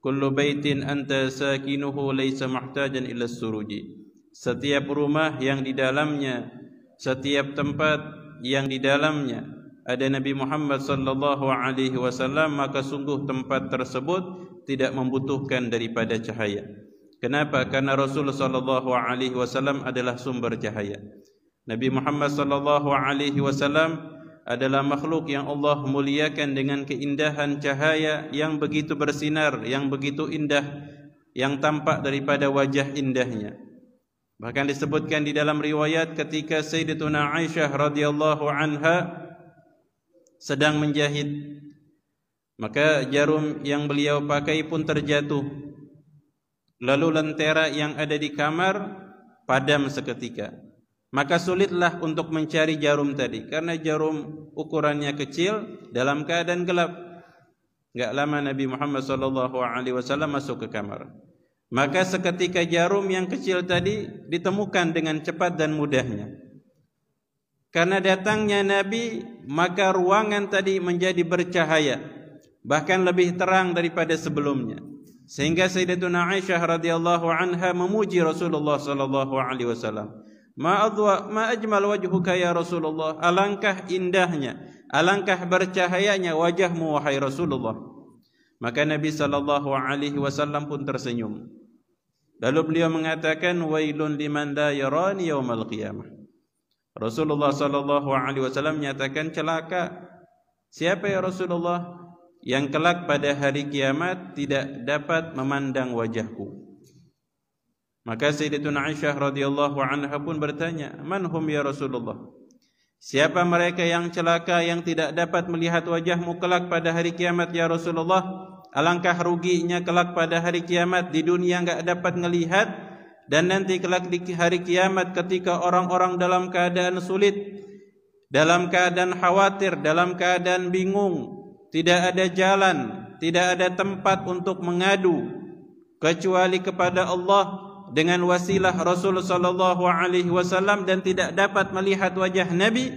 Kullu baitin anta sakinuhu laysa muhtajan ila suruji. Setiap rumah yang di dalamnya, setiap tempat yang di dalamnya ada Nabi Muhammad sallallahu alaihi wasallam, maka sungguh tempat tersebut tidak membutuhkan daripada cahaya. Kenapa? Karena Rasulullah sallallahu alaihi wasallam adalah sumber cahaya. Nabi Muhammad sallallahu alaihi wasallam adalah makhluk yang Allah muliakan dengan keindahan cahaya yang begitu bersinar, yang begitu indah, yang tampak daripada wajah indahnya. Bahkan disebutkan di dalam riwayat ketika Sayyidatuna Aisyah radhiyallahu anha sedang menjahit, maka jarum yang beliau pakai pun terjatuh. Lalu lentera yang ada di kamar padam seketika. Maka sulitlah untuk mencari jarum tadi, karena jarum ukurannya kecil dalam keadaan gelap. Enggak lama Nabi Muhammad SAW masuk ke kamar. Maka seketika jarum yang kecil tadi ditemukan dengan cepat dan mudahnya. Karena datangnya Nabi, maka ruangan tadi menjadi bercahaya, bahkan lebih terang daripada sebelumnya. Sehingga Sayyidatuna Aisyah radhiyallahu anha memuji Rasulullah SAW. Ma ajmal wajhuka ya Rasulullah, alangkah indahnya, alangkah bercahayanya wajahmu wahai Rasulullah. Maka Nabi sallallahu alaihi wasallam pun tersenyum. Lalu beliau mengatakan, wailun liman la yarani yaumal qiyamah. Rasulullah sallallahu alaihi wasallam menyatakan, celaka siapa ya Rasulullah yang kelak pada hari kiamat tidak dapat memandang wajahku. Maka Sayyidatuna Aisyah radhiyallahu anha pun bertanya, man hum ya Rasulullah? Siapa mereka yang celaka yang tidak dapat melihat wajahmu kelak pada hari kiamat ya Rasulullah? Alangkah ruginya kelak pada hari kiamat, di dunia enggak dapat melihat, dan nanti kelak di hari kiamat ketika orang-orang dalam keadaan sulit, dalam keadaan khawatir, dalam keadaan bingung, tidak ada jalan, tidak ada tempat untuk mengadu kecuali kepada Allah dengan wasilah Rasulullah sallallahu alaihi wasallam, dan tidak dapat melihat wajah Nabi,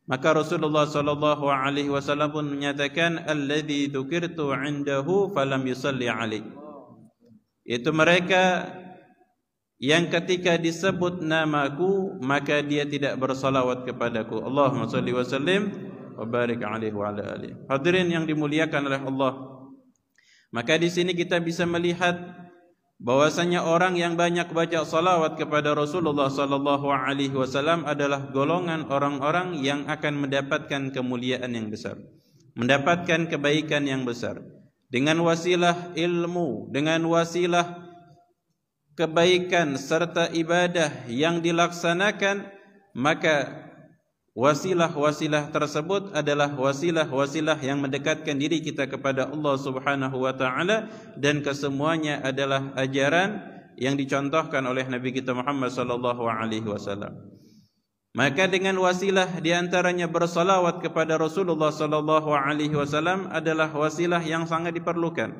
maka Rasulullah sallallahu alaihi wasallam pun menyatakan, alladzi dzukirtu 'indahu falam yusalli alaihi. Itu mereka yang ketika disebut namaku maka dia tidak bersalawat kepadaku. Allahumma shalli wa sallim wa barik alaihi wa ala alihi. Hadirin yang dimuliakan oleh Allah, maka di sini kita bisa melihat bahwasanya orang yang banyak baca salawat kepada Rasulullah sallallahu alaihi wasallam adalah golongan orang-orang yang akan mendapatkan kemuliaan yang besar, mendapatkan kebaikan yang besar dengan wasilah ilmu, dengan wasilah kebaikan serta ibadah yang dilaksanakan. Maka wasilah-wasilah tersebut adalah wasilah-wasilah yang mendekatkan diri kita kepada Allah Subhanahu wa taala, dan kesemuanya adalah ajaran yang dicontohkan oleh Nabi kita Muhammad sallallahu alaihi wasallam. Maka dengan wasilah di antaranya bersalawat kepada Rasulullah sallallahu alaihi wasallam adalah wasilah yang sangat diperlukan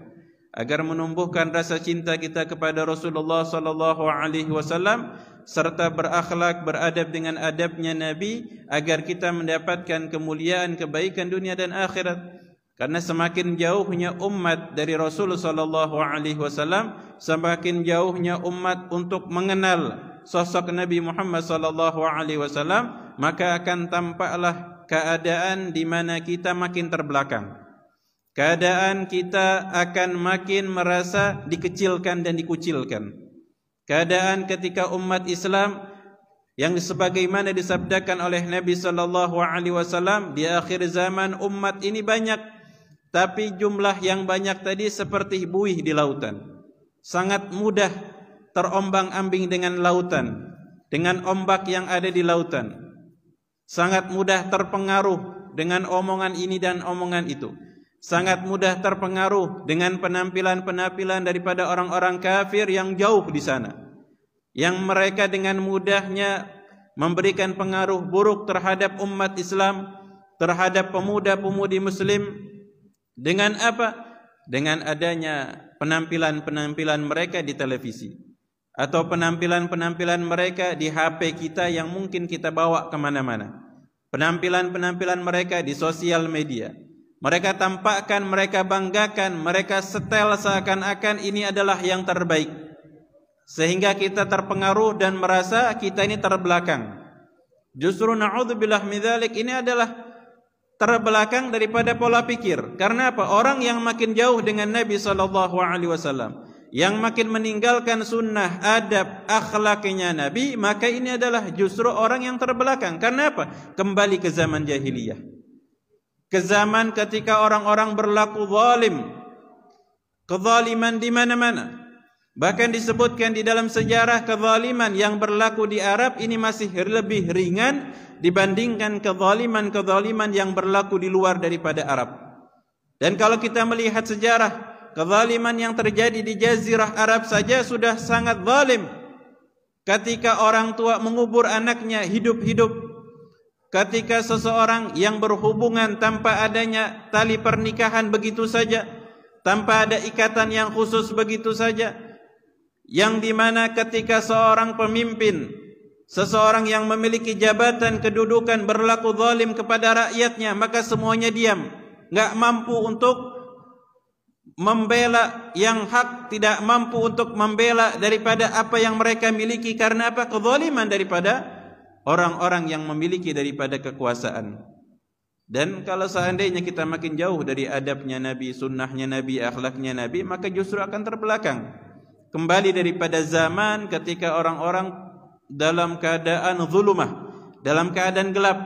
agar menumbuhkan rasa cinta kita kepada Rasulullah sallallahu alaihi wasallam, serta berakhlak, beradab dengan adabnya Nabi, agar kita mendapatkan kemuliaan, kebaikan dunia dan akhirat. Karena semakin jauhnya umat dari Rasulullah sallallahu alaihi wasallam, semakin jauhnya umat untuk mengenal sosok Nabi Muhammad sallallahu alaihi wasallam, maka akan tampaklah keadaan di mana kita makin terbelakang. Keadaan kita akan makin merasa dikecilkan dan dikucilkan. Keadaan ketika umat Islam yang sebagaimana disabdakan oleh Nabi sallallahu alaihi wasallam, di akhir zaman umat ini banyak, tapi jumlah yang banyak tadi seperti buih di lautan. Sangat mudah terombang-ambing dengan lautan, dengan ombak yang ada di lautan. Sangat mudah terpengaruh dengan omongan ini dan omongan itu. Sangat mudah terpengaruh dengan penampilan-penampilan daripada orang-orang kafir yang jauh di sana, yang mereka dengan mudahnya memberikan pengaruh buruk terhadap umat Islam, terhadap pemuda-pemudi Muslim. Dengan apa? Dengan adanya penampilan-penampilan mereka di televisi, atau penampilan-penampilan mereka di HP kita yang mungkin kita bawa kemana-mana, penampilan-penampilan mereka di sosial media, Mereka tampakkan, mereka banggakan, mereka setel seakan-akan ini adalah yang terbaik. Sehingga kita terpengaruh dan merasa kita ini terbelakang. Justru na'udzubillah min dzalik, ini adalah terbelakang daripada pola pikir. Karena apa? Orang yang makin jauh dengan Nabi SAW, yang makin meninggalkan sunnah, adab, akhlaknya Nabi, maka ini adalah justru orang yang terbelakang. Karena apa? Kembali ke zaman jahiliyah, ke zaman ketika orang-orang berlaku zalim, kezaliman di mana-mana. Bahkan disebutkan di dalam sejarah kezaliman yang berlaku di Arab ini masih lebih ringan dibandingkan kezaliman-kezaliman yang berlaku di luar daripada Arab. Dan kalau kita melihat sejarah, kezaliman yang terjadi di Jazirah Arab saja sudah sangat zalim. Ketika orang tua mengubur anaknya hidup-hidup, ketika seseorang yang berhubungan tanpa adanya tali pernikahan begitu saja, tanpa ada ikatan yang khusus begitu saja, yang dimana ketika seorang pemimpin, seseorang yang memiliki jabatan kedudukan berlaku zalim kepada rakyatnya, maka semuanya diam, enggak mampu untuk membela yang hak, tidak mampu untuk membela daripada apa yang mereka miliki. Karena apa? Kezaliman daripada orang-orang yang memiliki daripada kekuasaan. Dan kalau seandainya kita makin jauh dari adabnya Nabi, sunnahnya Nabi, akhlaknya Nabi, maka justru akan terbelakang. Kembali daripada zaman ketika orang-orang dalam keadaan zulumah, dalam keadaan gelap,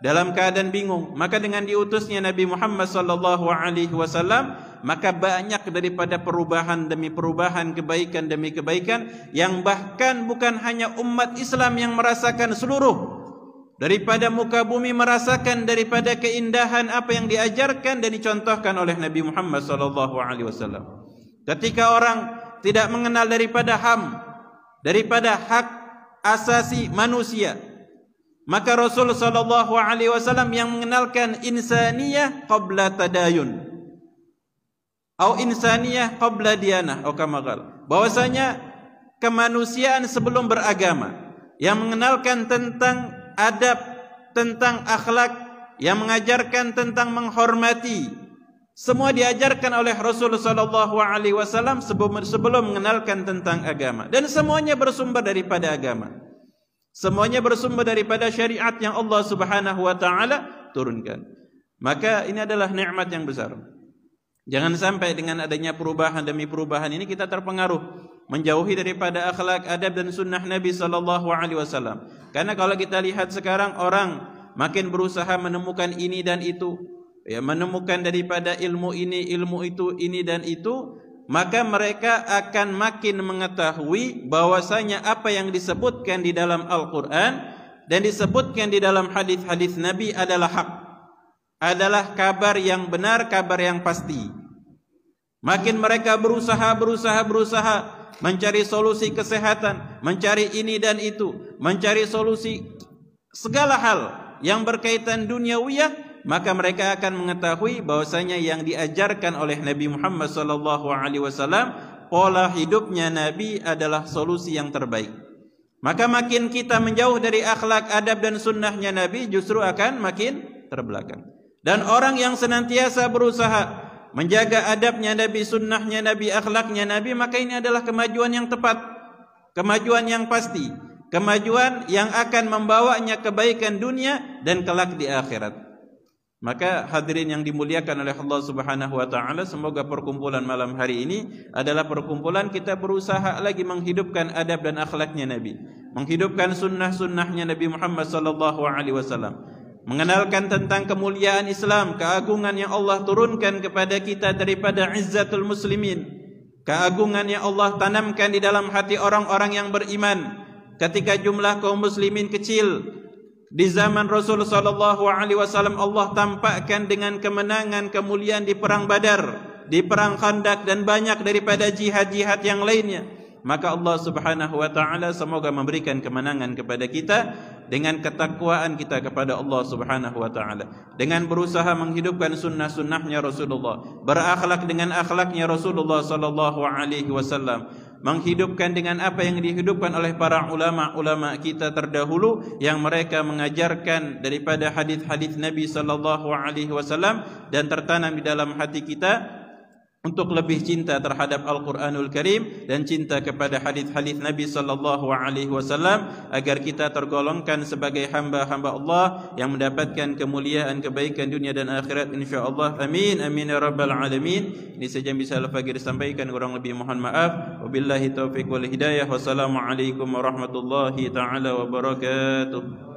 dalam keadaan bingung. Maka dengan diutusnya Nabi Muhammad SAW, maka banyak daripada perubahan demi perubahan, kebaikan demi kebaikan, yang bahkan bukan hanya umat Islam yang merasakan, seluruh daripada muka bumi merasakan daripada keindahan apa yang diajarkan dan dicontohkan oleh Nabi Muhammad SAW. Ketika orang tidak mengenal daripada HAM, daripada hak asasi manusia, maka Rasul SAW yang mengenalkan insaniyah qabla tadayun, atau insaniyah qabla diyanah, atau kama qala, bahwasanya kemanusiaan sebelum beragama, yang mengenalkan tentang adab, tentang akhlak, yang mengajarkan tentang menghormati. Semua diajarkan oleh Rasulullah SAW sebelum mengenalkan tentang agama. Dan semuanya bersumber daripada agama. Semuanya bersumber daripada syariat yang Allah Subhanahu wa taala turunkan. Maka ini adalah nikmat yang besar. Jangan sampai dengan adanya perubahan demi perubahan ini kita terpengaruh, menjauhi daripada akhlak, adab dan sunnah Nabi SAW. Karena kalau kita lihat sekarang, orang makin berusaha menemukan ini dan itu, ya, menemukan daripada ilmu ini, ilmu itu, ini dan itu, maka mereka akan makin mengetahui bahwasanya apa yang disebutkan di dalam Al-Quran dan disebutkan di dalam hadis-hadis Nabi adalah hak, adalah kabar yang benar, kabar yang pasti. Makin mereka berusaha mencari solusi kesehatan, mencari ini dan itu, mencari solusi segala hal yang berkaitan duniawiyah, maka mereka akan mengetahui bahwasanya yang diajarkan oleh Nabi Muhammad SAW, pola hidupnya Nabi adalah solusi yang terbaik. Maka makin kita menjauh dari akhlak, adab dan sunnahnya Nabi, justru akan makin terbelakang. Dan orang yang senantiasa berusaha menjaga adabnya Nabi, sunnahnya Nabi, akhlaknya Nabi, maka ini adalah kemajuan yang tepat, kemajuan yang pasti, kemajuan yang akan membawanya kebaikan dunia dan kelak di akhirat. Maka hadirin yang dimuliakan oleh Allah Subhanahu wa taala, semoga perkumpulan malam hari ini adalah perkumpulan kita berusaha lagi menghidupkan adab dan akhlaknya Nabi, menghidupkan sunnah-sunnahnya Nabi Muhammad SAW, mengenalkan tentang kemuliaan Islam, keagungan yang Allah turunkan kepada kita daripada izzatul muslimin, keagungan yang Allah tanamkan di dalam hati orang-orang yang beriman ketika jumlah kaum muslimin kecil. Di zaman Rasul SAW Allah tampakkan dengan kemenangan, kemuliaan di perang Badar, di perang Khandaq dan banyak daripada jihad-jihad yang lainnya. Maka Allah Subhanahu wa taala semoga memberikan kemenangan kepada kita dengan ketakwaan kita kepada Allah Subhanahu wa taala, dengan berusaha menghidupkan sunnah-sunnahnya Rasulullah, berakhlak dengan akhlaknya Rasulullah sallallahu alaihi wasallam, menghidupkan dengan apa yang dihidupkan oleh para ulama-ulama kita terdahulu yang mereka mengajarkan daripada hadis-hadis Nabi sallallahu alaihi wasallam dan tertanam di dalam hati kita untuk lebih cinta terhadap Al-Quranul Karim dan cinta kepada hadis-hadis Nabi sallallahu alaihi wasallam agar kita tergolongkan sebagai hamba-hamba Allah yang mendapatkan kemuliaan kebaikan dunia dan akhirat insyaallah. Amin amin ya rabbal alamin. Ini saja yang bisa Al-Faqir sampaikan, kurang lebih mohon maaf. Wabillahi taufiq wal hidayah. Wassalamualaikum warahmatullahi taala wabarakatuh.